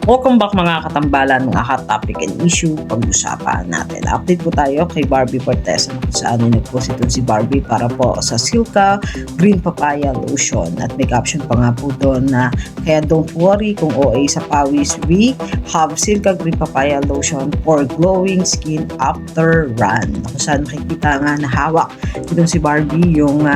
Welcome back mga katambalan, mga hot topic and issue pag-usapan natin. Update po tayo kay Barbie Fortesa kung saan nag-post ito si Barbie para po sa Silka Green Papaya Lotion. At may caption pa nga po doon na kaya don't worry kung OA sa pawis, we have Silka Green Papaya Lotion for glowing skin after run. Kung saan makikita nga na hawak itong si Barbie yung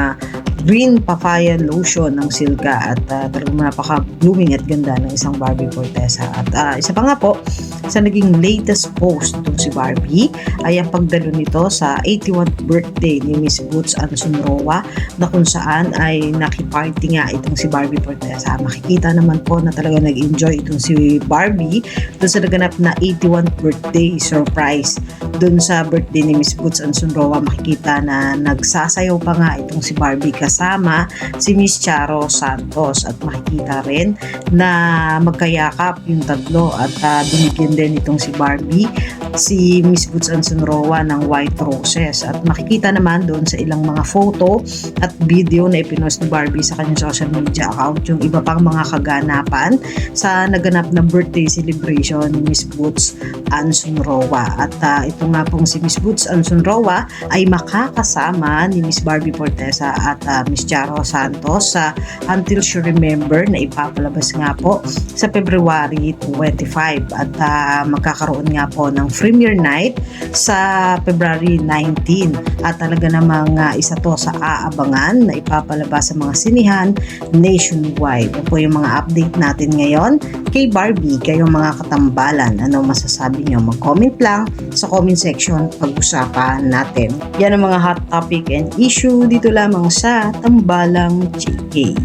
green papaya lotion ng Silka at talagang napaka-blooming at ganda ng isang Barbie Fortesa. At isa pa nga po, sa naging latest post itong si Barbie ay ang pagdalo nito sa 81st birthday ni Miss Boots Ansunroa na kung saan ay nakiparty nga itong si Barbie Fortesa. Makikita naman po na talaga nag-enjoy itong si Barbie doon sa naganap na 81st birthday surprise. Doon sa birthday ni Miss Boots Ansunroa, makikita na nagsasayaw pa nga itong si Barbie kasama si Miss Charo Santos at makikita rin na magkayakap yung tatlo at binigyan din itong si Barbie si Miss Boots Ansunroa ng white roses at makikita naman doon sa ilang mga photo at video na ipinost ni Barbie sa kanyang social media account yung iba pang mga kaganapan sa naganap na birthday celebration ni Miss Boots Ansunroa at ito nga pong si Miss Boots Ansunroa ay makakasama ni Miss Barbie Fortesa at Miss Charo Santos sa Until She Remember na ipapalabas nga po sa February 25 at magkakaroon nga po ng premiere night sa February 19 at talaga namang isa to sa aabangan na ipapalabas sa mga sinihan nationwide. Yan po yung mga update natin ngayon kay Barbie. Kayong mga katambalan, ano masasabi nyo? Mag-comment lang sa comment section, pag-usapan natin. Yan ang mga hot topic and issue dito lamang sa Tambalang GK.